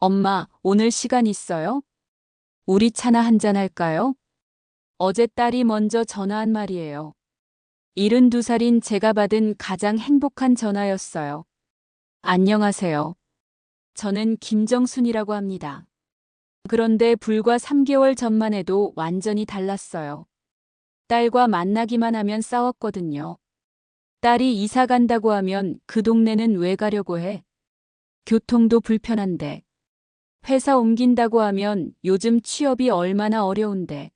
엄마, 오늘 시간 있어요? 우리 차나 한잔 할까요? 어제 딸이 먼저 전화한 말이에요. 72살인 제가 받은 가장 행복한 전화였어요. 안녕하세요. 저는 김정순이라고 합니다. 그런데 불과 3개월 전만 해도 완전히 달랐어요. 딸과 만나기만 하면 싸웠거든요. 딸이 이사 간다고 하면 그 동네는 왜 가려고 해? 교통도 불편한데. 회사 옮긴다고 하면 요즘 취업이 얼마나 어려운데.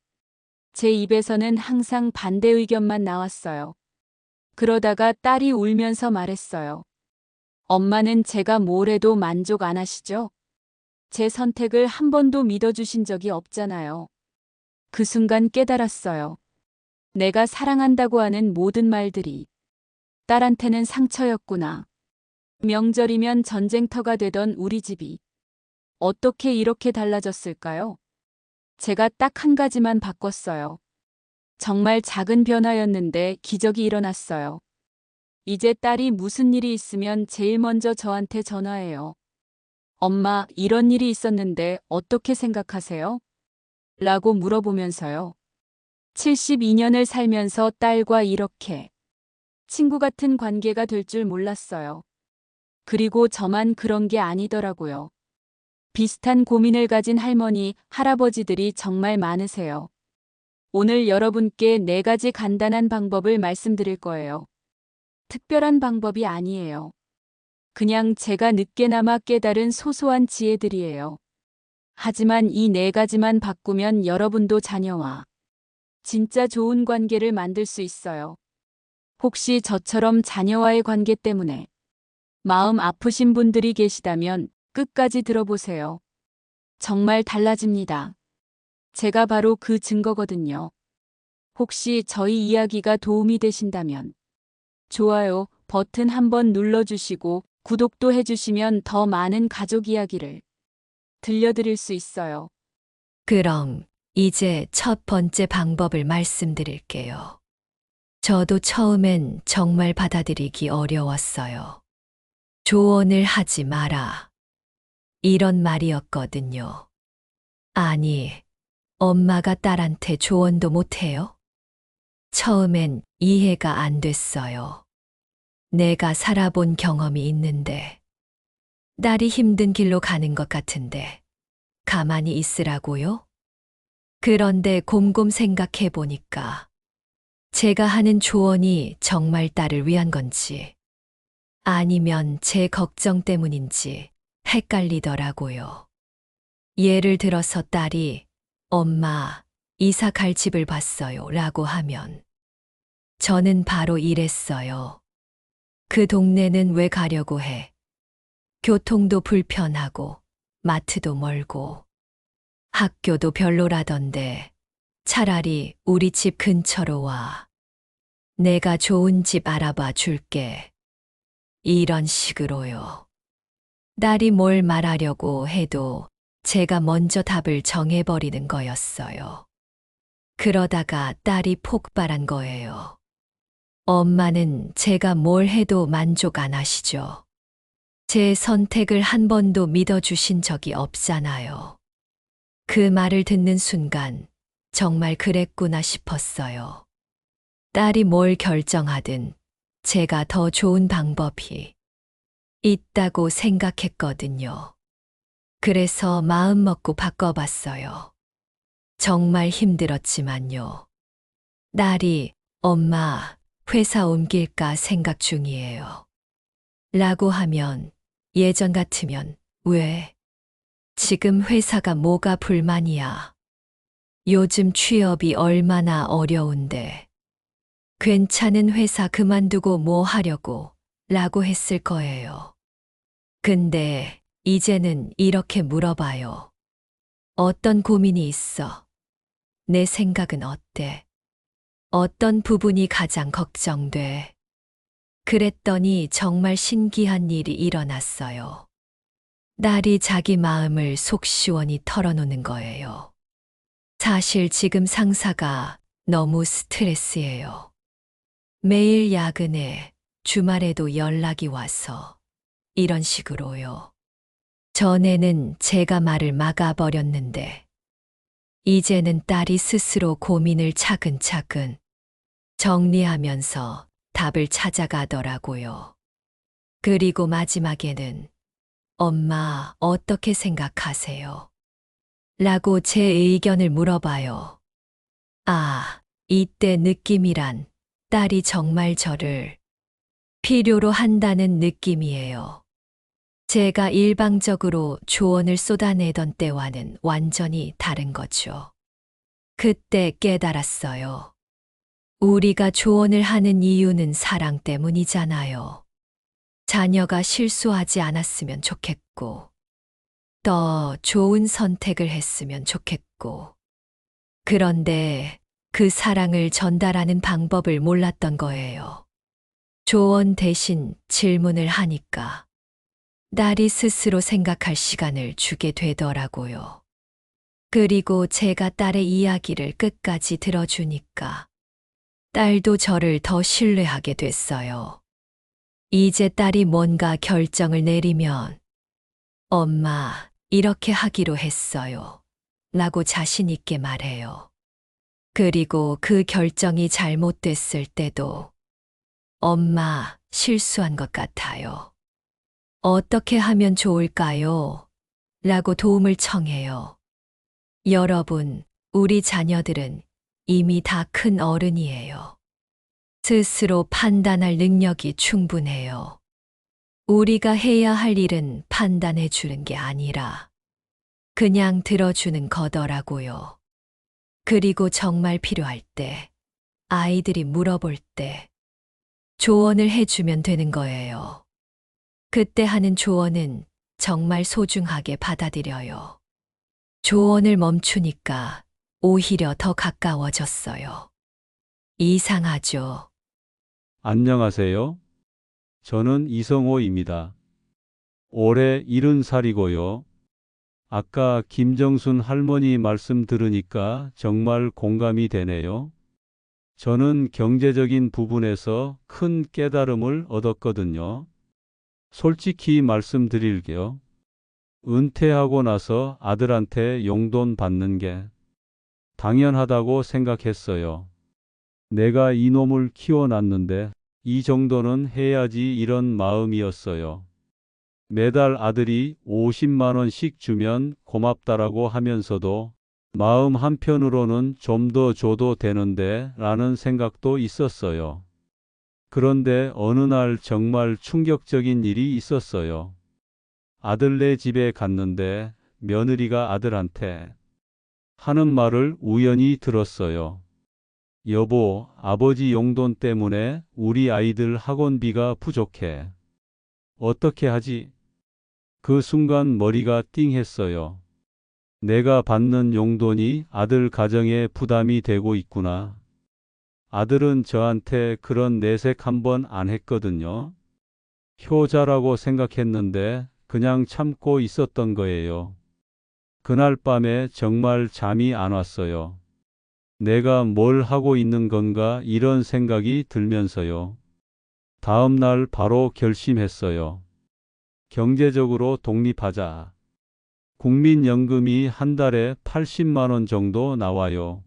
제 입에서는 항상 반대 의견만 나왔어요. 그러다가 딸이 울면서 말했어요. 엄마는 제가 뭘 해도 만족 안 하시죠? 제 선택을 한 번도 믿어주신 적이 없잖아요. 그 순간 깨달았어요. 내가 사랑한다고 하는 모든 말들이 딸한테는 상처였구나. 명절이면 전쟁터가 되던 우리 집이 어떻게 이렇게 달라졌을까요? 제가 딱 한 가지만 바꿨어요. 정말 작은 변화였는데 기적이 일어났어요. 이제 딸이 무슨 일이 있으면 제일 먼저 저한테 전화해요. 엄마, 이런 일이 있었는데 어떻게 생각하세요? 라고 물어보면서요. 72년을 살면서 딸과 이렇게 친구 같은 관계가 될 줄 몰랐어요. 그리고 저만 그런 게 아니더라고요. 비슷한 고민을 가진 할머니, 할아버지들이 정말 많으세요. 오늘 여러분께 4가지 간단한 방법을 말씀드릴 거예요. 특별한 방법이 아니에요. 그냥 제가 늦게나마 깨달은 소소한 지혜들이에요. 하지만 이 4가지만 바꾸면 여러분도 자녀와 진짜 좋은 관계를 만들 수 있어요. 혹시 저처럼 자녀와의 관계 때문에 마음 아프신 분들이 계시다면 끝까지 들어보세요. 정말 달라집니다. 제가 바로 그 증거거든요. 혹시 저희 이야기가 도움이 되신다면 좋아요 버튼 한번 눌러주시고 구독도 해주시면 더 많은 가족 이야기를 들려드릴 수 있어요. 그럼 이제 첫 번째 방법을 말씀드릴게요. 저도 처음엔 정말 받아들이기 어려웠어요. 조언을 하지 마라. 이런 말이었거든요. 아니, 엄마가 딸한테 조언도 못해요? 처음엔 이해가 안 됐어요. 내가 살아본 경험이 있는데, 딸이 힘든 길로 가는 것 같은데, 가만히 있으라고요? 그런데 곰곰 생각해 보니까, 제가 하는 조언이 정말 딸을 위한 건지, 아니면 제 걱정 때문인지 헷갈리더라고요. 예를 들어서 딸이 엄마, 이사 갈 집을 봤어요 라고 하면 저는 바로 이랬어요. 그 동네는 왜 가려고 해? 교통도 불편하고 마트도 멀고 학교도 별로라던데 차라리 우리 집 근처로 와. 내가 좋은 집 알아봐 줄게. 이런 식으로요. 딸이 뭘 말하려고 해도 제가 먼저 답을 정해버리는 거였어요. 그러다가 딸이 폭발한 거예요. 엄마는 제가 뭘 해도 만족 안 하시죠? 제 선택을 한 번도 믿어주신 적이 없잖아요. 그 말을 듣는 순간 정말 그랬구나 싶었어요. 딸이 뭘 결정하든 제가 더 좋은 방법이 있다고 생각했거든요. 그래서 마음 먹고 바꿔봤어요. 정말 힘들었지만요. 딸이 엄마 회사 옮길까 생각 중이에요. 라고 하면 예전 같으면 왜? 지금 회사가 뭐가 불만이야? 요즘 취업이 얼마나 어려운데. 괜찮은 회사 그만두고 뭐 하려고? 라고 했을 거예요. 근데 이제는 이렇게 물어봐요. 어떤 고민이 있어? 내 생각은 어때? 어떤 부분이 가장 걱정돼? 그랬더니 정말 신기한 일이 일어났어요. 딸이 자기 마음을 속 시원히 털어놓는 거예요. 사실 지금 상사가 너무 스트레스예요. 매일 야근에 주말에도 연락이 와서 이런 식으로요. 전에는 제가 말을 막아버렸는데, 이제는 딸이 스스로 고민을 차근차근 정리하면서 답을 찾아가더라고요. 그리고 마지막에는 엄마 어떻게 생각하세요? 라고 제 의견을 물어봐요. 아, 이때 느낌이란 딸이 정말 저를 필요로 한다는 느낌이에요. 제가 일방적으로 조언을 쏟아내던 때와는 완전히 다른 거죠. 그때 깨달았어요. 우리가 조언을 하는 이유는 사랑 때문이잖아요. 자녀가 실수하지 않았으면 좋겠고, 더 좋은 선택을 했으면 좋겠고. 그런데 그 사랑을 전달하는 방법을 몰랐던 거예요. 조언 대신 질문을 하니까 딸이 스스로 생각할 시간을 주게 되더라고요. 그리고 제가 딸의 이야기를 끝까지 들어주니까 딸도 저를 더 신뢰하게 됐어요. 이제 딸이 뭔가 결정을 내리면 엄마, 이렇게 하기로 했어요. 라고 자신 있게 말해요. 그리고 그 결정이 잘못됐을 때도 엄마, 실수한 것 같아요. 어떻게 하면 좋을까요? 라고 도움을 청해요. 여러분, 우리 자녀들은 이미 다 큰 어른이에요. 스스로 판단할 능력이 충분해요. 우리가 해야 할 일은 판단해 주는 게 아니라 그냥 들어주는 거더라고요. 그리고 정말 필요할 때, 아이들이 물어볼 때 조언을 해주면 되는 거예요. 그때 하는 조언은 정말 소중하게 받아들여요. 조언을 멈추니까 오히려 더 가까워졌어요. 이상하죠? 안녕하세요. 저는 이성호입니다. 올해 70살이고요. 아까 김정순 할머니 말씀 들으니까 정말 공감이 되네요. 저는 경제적인 부분에서 큰 깨달음을 얻었거든요. 솔직히 말씀드릴게요. 은퇴하고 나서 아들한테 용돈 받는 게 당연하다고 생각했어요. 내가 이놈을 키워놨는데 이 정도는 해야지 이런 마음이었어요. 매달 아들이 50만 원씩 주면 고맙다라고 하면서도 마음 한편으로는 좀 더 줘도 되는데 라는 생각도 있었어요. 그런데 어느 날 정말 충격적인 일이 있었어요. 아들네 집에 갔는데 며느리가 아들한테 하는 말을 우연히 들었어요. 여보, 아버지 용돈 때문에 우리 아이들 학원비가 부족해. 어떻게 하지? 그 순간 머리가 띵했어요. 내가 받는 용돈이 아들 가정에 부담이 되고 있구나. 아들은 저한테 그런 내색 한번 안 했거든요. 효자라고 생각했는데 그냥 참고 있었던 거예요. 그날 밤에 정말 잠이 안 왔어요. 내가 뭘 하고 있는 건가 이런 생각이 들면서요. 다음 날 바로 결심했어요. 경제적으로 독립하자. 국민연금이 한 달에 80만 원 정도 나와요.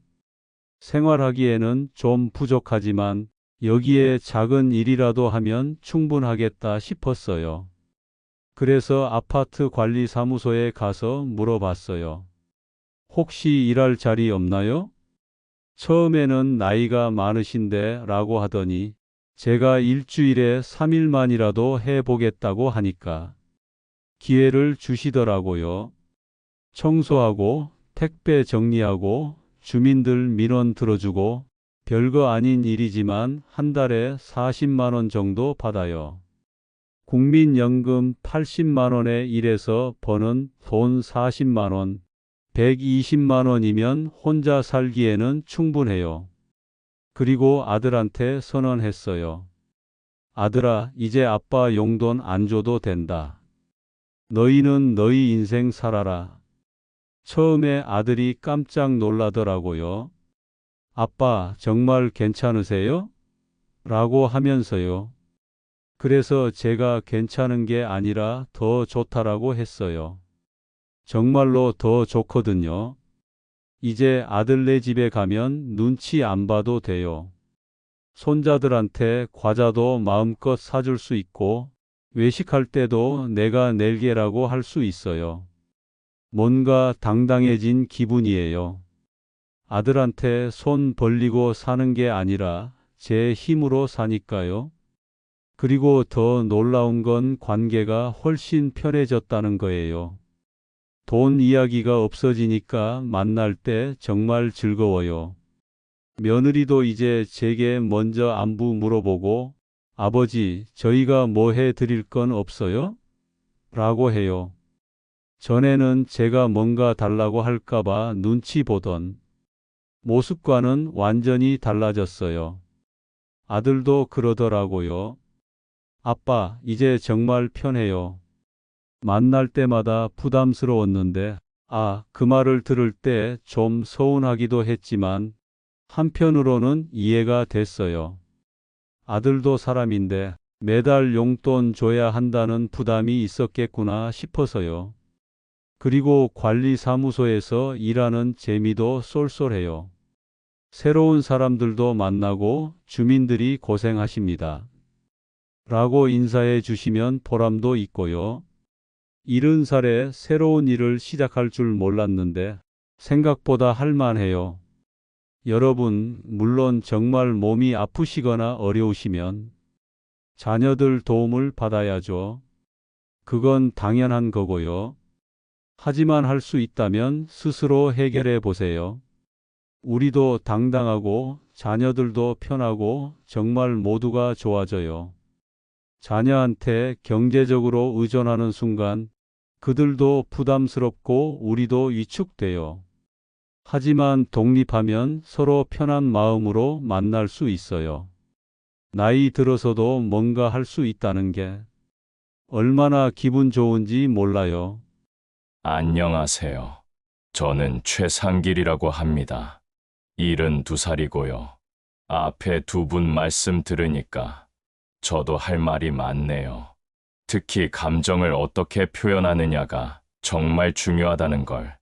생활하기에는 좀 부족하지만 여기에 작은 일이라도 하면 충분하겠다 싶었어요. 그래서 아파트 관리사무소에 가서 물어봤어요. 혹시 일할 자리 없나요? 처음에는 나이가 많으신데 라고 하더니 제가 일주일에 3일만이라도 해보겠다고 하니까 기회를 주시더라고요. 청소하고 택배 정리하고 주민들 민원 들어주고 별거 아닌 일이지만 한 달에 40만 원 정도 받아요. 국민연금 80만 원에 일해서 버는 돈 40만 원, 120만 원이면 혼자 살기에는 충분해요. 그리고 아들한테 선언했어요. 아들아, 이제 아빠 용돈 안 줘도 된다. 너희는 너희 인생 살아라. 처음에 아들이 깜짝 놀라더라고요. 아빠, 정말 괜찮으세요? 라고 하면서요. 그래서 제가 괜찮은 게 아니라 더 좋다라고 했어요. 정말로 더 좋거든요. 이제 아들네 집에 가면 눈치 안 봐도 돼요. 손자들한테 과자도 마음껏 사줄 수 있고, 외식할 때도 내가 낼게라고 할 수 있어요. 뭔가 당당해진 기분이에요. 아들한테 손 벌리고 사는 게 아니라 제 힘으로 사니까요. 그리고 더 놀라운 건 관계가 훨씬 편해졌다는 거예요. 돈 이야기가 없어지니까 만날 때 정말 즐거워요. 며느리도 이제 제게 먼저 안부 물어보고, 아버지, 저희가 뭐 해 드릴 건 없어요? 라고 해요. 전에는 제가 뭔가 달라고 할까봐 눈치 보던 모습과는 완전히 달라졌어요. 아들도 그러더라고요. 아빠, 이제 정말 편해요. 만날 때마다 부담스러웠는데, 그 말을 들을 때 좀 서운하기도 했지만, 한편으로는 이해가 됐어요. 아들도 사람인데 매달 용돈 줘야 한다는 부담이 있었겠구나 싶어서요. 그리고 관리사무소에서 일하는 재미도 쏠쏠해요. 새로운 사람들도 만나고 주민들이 고생하십니다. 라고 인사해 주시면 보람도 있고요. 70살에 새로운 일을 시작할 줄 몰랐는데 생각보다 할만해요. 여러분, 물론 정말 몸이 아프시거나 어려우시면 자녀들 도움을 받아야죠. 그건 당연한 거고요. 하지만 할 수 있다면 스스로 해결해 보세요. 우리도 당당하고 자녀들도 편하고 정말 모두가 좋아져요. 자녀한테 경제적으로 의존하는 순간 그들도 부담스럽고 우리도 위축돼요. 하지만 독립하면 서로 편한 마음으로 만날 수 있어요. 나이 들어서도 뭔가 할 수 있다는 게 얼마나 기분 좋은지 몰라요. 안녕하세요. 저는 최상길이라고 합니다. 72살이고요. 앞에 두 분 말씀 들으니까 저도 할 말이 많네요. 특히 감정을 어떻게 표현하느냐가 정말 중요하다는 걸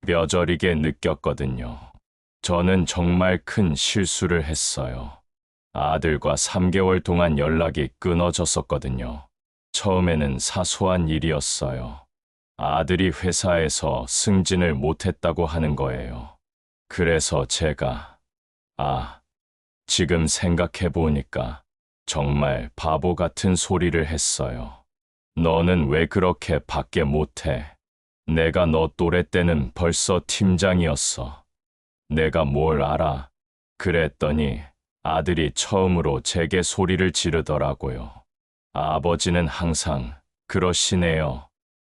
뼈저리게 느꼈거든요. 저는 정말 큰 실수를 했어요. 아들과 3개월 동안 연락이 끊어졌었거든요. 처음에는 사소한 일이었어요. 아들이 회사에서 승진을 못했다고 하는 거예요. 그래서 제가, 지금 생각해보니까 정말 바보 같은 소리를 했어요. 너는 왜 그렇게 밖에 못해? 내가 너 또래 때는 벌써 팀장이었어. 내가 뭘 알아? 그랬더니 아들이 처음으로 제게 소리를 지르더라고요. 아버지는 항상 그러시네요.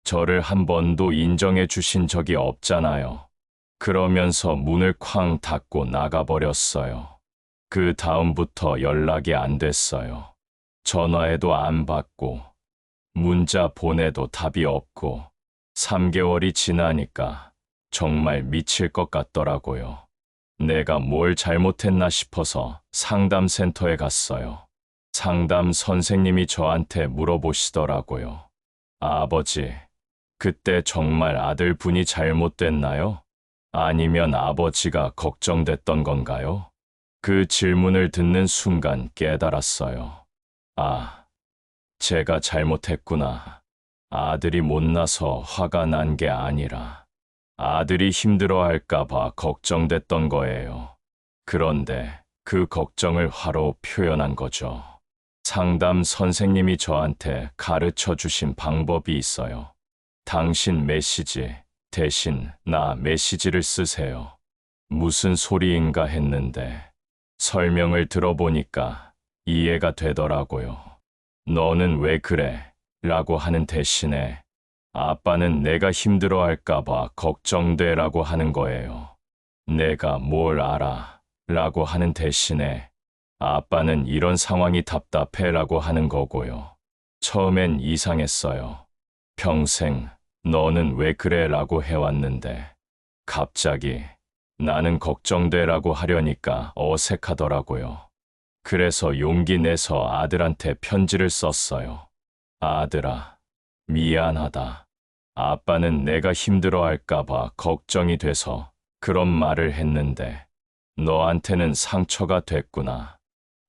저를 한 번도 인정해 주신 적이 없잖아요. 그러면서 문을 쾅 닫고 나가버렸어요. 그 다음부터 연락이 안 됐어요. 전화해도 안 받고, 문자 보내도 답이 없고, 3개월이 지나니까 정말 미칠 것 같더라고요. 내가 뭘 잘못했나 싶어서 상담센터에 갔어요. 상담 선생님이 저한테 물어보시더라고요. 아버지, 그때 정말 아들분이 잘못됐나요? 아니면 아버지가 걱정됐던 건가요? 그 질문을 듣는 순간 깨달았어요. 제가 잘못했구나. 아들이 못나서 화가 난 게 아니라 아들이 힘들어할까봐 걱정됐던 거예요. 그런데 그 걱정을 화로 표현한 거죠. 상담 선생님이 저한테 가르쳐 주신 방법이 있어요. 당신 메시지 대신 나 메시지를 쓰세요. 무슨 소리인가 했는데 설명을 들어보니까 이해가 되더라고요. 너는 왜 그래? 라고 하는 대신에 아빠는 내가 힘들어할까봐 걱정돼라고 하는 거예요. 내가 뭘 알아? 라고 하는 대신에 아빠는 이런 상황이 답답해라고 하는 거고요. 처음엔 이상했어요. 평생 너는 왜 그래? 라고 해왔는데 갑자기 나는 걱정돼라고 하려니까 어색하더라고요. 그래서 용기 내서 아들한테 편지를 썼어요. 아들아, 미안하다. 아빠는 내가 힘들어할까봐 걱정이 돼서 그런 말을 했는데 너한테는 상처가 됐구나.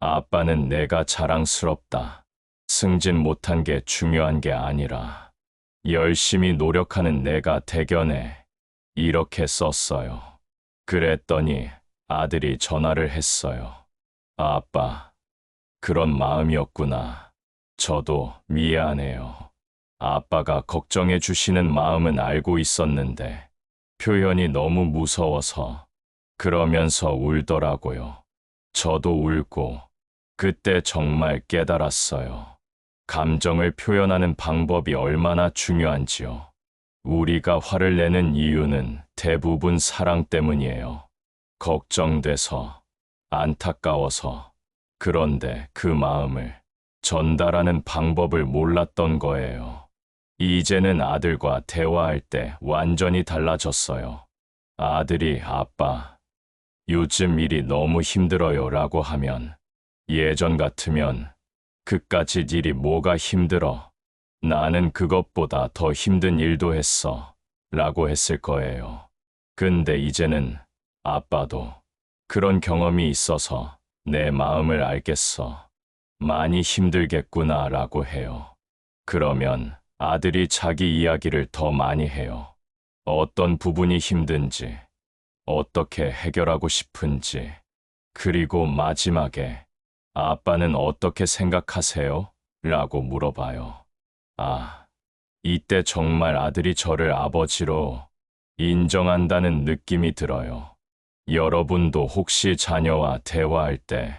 아빠는 내가 자랑스럽다. 승진 못한 게 중요한 게 아니라 열심히 노력하는 내가 대견해. 이렇게 썼어요. 그랬더니 아들이 전화를 했어요. 아빠, 그런 마음이었구나. 저도 미안해요. 아빠가 걱정해 주시는 마음은 알고 있었는데 표현이 너무 무서워서 그러면서 울더라고요. 저도 울고 그때 정말 깨달았어요. 감정을 표현하는 방법이 얼마나 중요한지요. 우리가 화를 내는 이유는 대부분 사랑 때문이에요. 걱정돼서, 안타까워서. 그런데 그 마음을 전달하는 방법을 몰랐던 거예요. 이제는 아들과 대화할 때 완전히 달라졌어요. 아들이 아빠, 요즘 일이 너무 힘들어요 라고 하면 예전 같으면 그깟 일이 뭐가 힘들어. 나는 그것보다 더 힘든 일도 했어. 라고 했을 거예요. 근데 이제는 아빠도 그런 경험이 있어서 내 마음을 알겠어. 많이 힘들겠구나 라고 해요. 그러면 아들이 자기 이야기를 더 많이 해요. 어떤 부분이 힘든지, 어떻게 해결하고 싶은지, 그리고 마지막에 아빠는 어떻게 생각하세요? 라고 물어봐요. 아, 이때 정말 아들이 저를 아버지로 인정한다는 느낌이 들어요. 여러분도 혹시 자녀와 대화할 때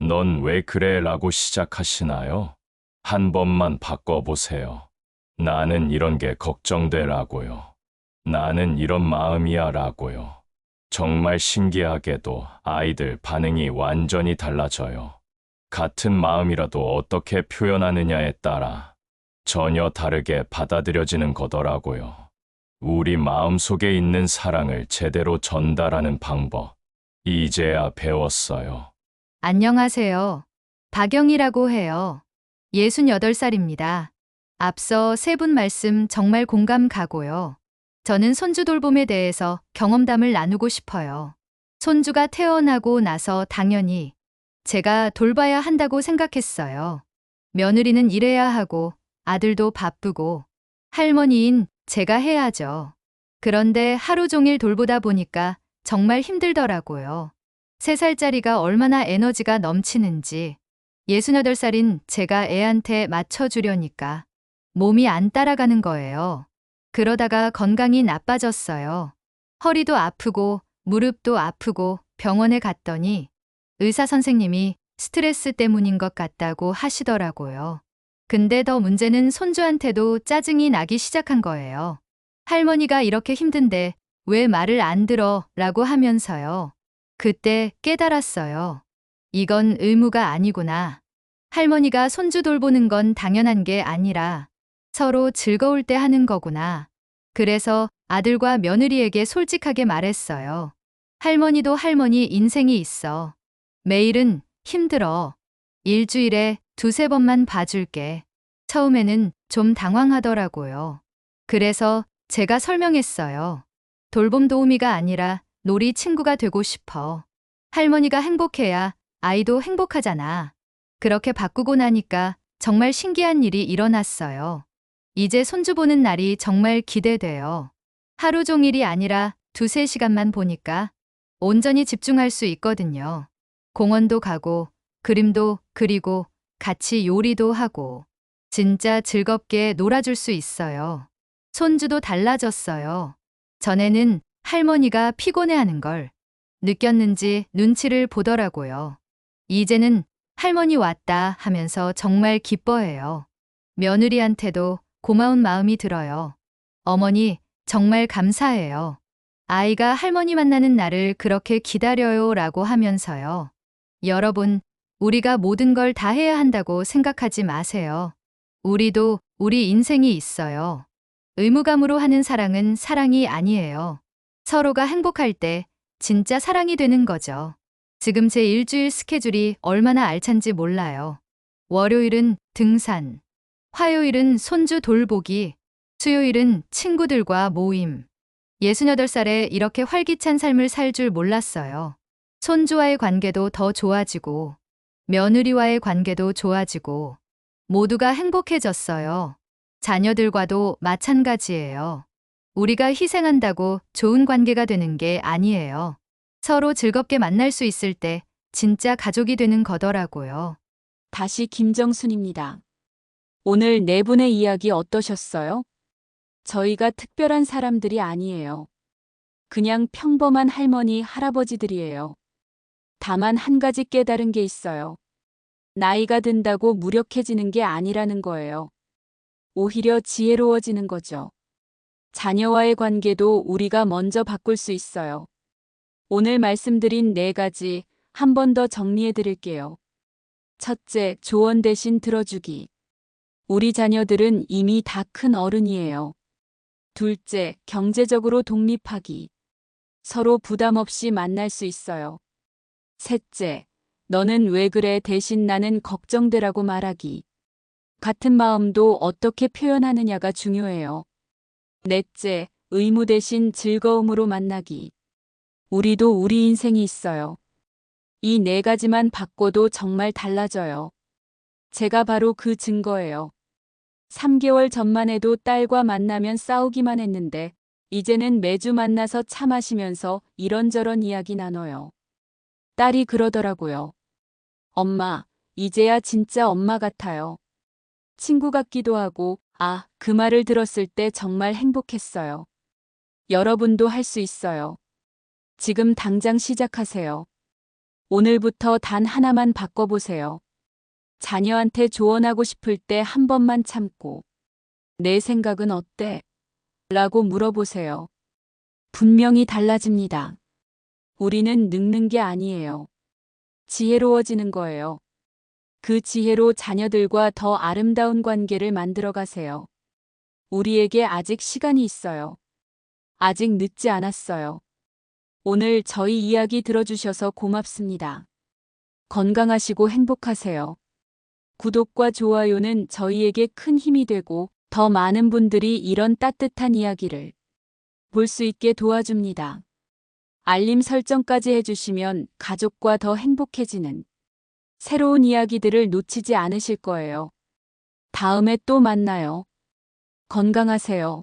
넌 왜 그래? 라고 시작하시나요? 한 번만 바꿔보세요. 나는 이런 게 걱정돼 라고요. 나는 이런 마음이야 라고요. 정말 신기하게도 아이들 반응이 완전히 달라져요. 같은 마음이라도 어떻게 표현하느냐에 따라 전혀 다르게 받아들여지는 거더라고요. 우리 마음속에 있는 사랑을 제대로 전달하는 방법, 이제야 배웠어요. 안녕하세요. 박영이라고 해요. 68살입니다. 앞서 세 분 말씀 정말 공감 가고요. 저는 손주 돌봄에 대해서 경험담을 나누고 싶어요. 손주가 태어나고 나서 당연히 제가 돌봐야 한다고 생각했어요. 며느리는 일해야 하고 아들도 바쁘고 할머니인 제가 해야죠. 그런데 하루 종일 돌보다 보니까 정말 힘들더라고요. 3살짜리가 얼마나 에너지가 넘치는지 68살인 제가 애한테 맞춰주려니까 몸이 안 따라가는 거예요. 그러다가 건강이 나빠졌어요. 허리도 아프고 무릎도 아프고 병원에 갔더니 의사 선생님이 스트레스 때문인 것 같다고 하시더라고요. 근데 더 문제는 손주한테도 짜증이 나기 시작한 거예요. 할머니가 이렇게 힘든데 왜 말을 안 들어? 라고 하면서요. 그때 깨달았어요. 이건 의무가 아니구나. 할머니가 손주 돌보는 건 당연한 게 아니라 서로 즐거울 때 하는 거구나. 그래서 아들과 며느리에게 솔직하게 말했어요. 할머니도 할머니 인생이 있어. 매일은 힘들어. 일주일에 2~3번만 봐줄게. 처음에는 좀 당황하더라고요. 그래서 제가 설명했어요. 돌봄 도우미가 아니라 놀이 친구가 되고 싶어. 할머니가 행복해야 아이도 행복하잖아. 그렇게 바꾸고 나니까 정말 신기한 일이 일어났어요. 이제 손주 보는 날이 정말 기대돼요. 하루 종일이 아니라 2~3시간만 보니까 온전히 집중할 수 있거든요. 공원도 가고 그림도 그리고 같이 요리도 하고 진짜 즐겁게 놀아줄 수 있어요. 손주도 달라졌어요. 전에는 할머니가 피곤해하는 걸 느꼈는지 눈치를 보더라고요. 이제는 할머니 왔다 하면서 정말 기뻐해요. 며느리한테도 고마운 마음이 들어요. 어머니, 정말 감사해요. 아이가 할머니 만나는 날을 그렇게 기다려요 라고 하면서요. 여러분, 우리가 모든 걸 다 해야 한다고 생각하지 마세요. 우리도 우리 인생이 있어요. 의무감으로 하는 사랑은 사랑이 아니에요. 서로가 행복할 때 진짜 사랑이 되는 거죠. 지금 제 일주일 스케줄이 얼마나 알찬지 몰라요. 월요일은 등산, 화요일은 손주 돌보기, 수요일은 친구들과 모임. 68살에 이렇게 활기찬 삶을 살 줄 몰랐어요. 손주와의 관계도 더 좋아지고, 며느리와의 관계도 좋아지고, 모두가 행복해졌어요. 자녀들과도 마찬가지예요. 우리가 희생한다고 좋은 관계가 되는 게 아니에요. 서로 즐겁게 만날 수 있을 때 진짜 가족이 되는 거더라고요. 다시 김정순입니다. 오늘 네 분의 이야기 어떠셨어요? 저희가 특별한 사람들이 아니에요. 그냥 평범한 할머니, 할아버지들이에요. 다만 한 가지 깨달은 게 있어요. 나이가 든다고 무력해지는 게 아니라는 거예요. 오히려 지혜로워지는 거죠. 자녀와의 관계도 우리가 먼저 바꿀 수 있어요. 오늘 말씀드린 네 가지 한 번 더 정리해 드릴게요. 첫째, 조언 대신 들어주기. 우리 자녀들은 이미 다 큰 어른이에요. 둘째, 경제적으로 독립하기. 서로 부담 없이 만날 수 있어요. 셋째, 너는 왜 그래 대신 나는 걱정되라고 말하기. 같은 마음도 어떻게 표현하느냐가 중요해요. 넷째, 의무 대신 즐거움으로 만나기. 우리도 우리 인생이 있어요. 이 네 가지만 바꿔도 정말 달라져요. 제가 바로 그 증거예요. 3개월 전만 해도 딸과 만나면 싸우기만 했는데, 이제는 매주 만나서 차 마시면서 이런저런 이야기 나눠요. 딸이 그러더라고요. 엄마, 이제야 진짜 엄마 같아요. 친구 같기도 하고, 그 말을 들었을 때 정말 행복했어요. 여러분도 할 수 있어요. 지금 당장 시작하세요. 오늘부터 단 하나만 바꿔보세요. 자녀한테 조언하고 싶을 때 한 번만 참고, 내 생각은 어때? 라고 물어보세요. 분명히 달라집니다. 우리는 늙는 게 아니에요. 지혜로워지는 거예요. 그 지혜로 자녀들과 더 아름다운 관계를 만들어 가세요. 우리에게 아직 시간이 있어요. 아직 늦지 않았어요. 오늘 저희 이야기 들어주셔서 고맙습니다. 건강하시고 행복하세요. 구독과 좋아요는 저희에게 큰 힘이 되고 더 많은 분들이 이런 따뜻한 이야기를 볼 수 있게 도와줍니다. 알림 설정까지 해주시면 가족과 더 행복해지는 새로운 이야기들을 놓치지 않으실 거예요. 다음에 또 만나요. 건강하세요.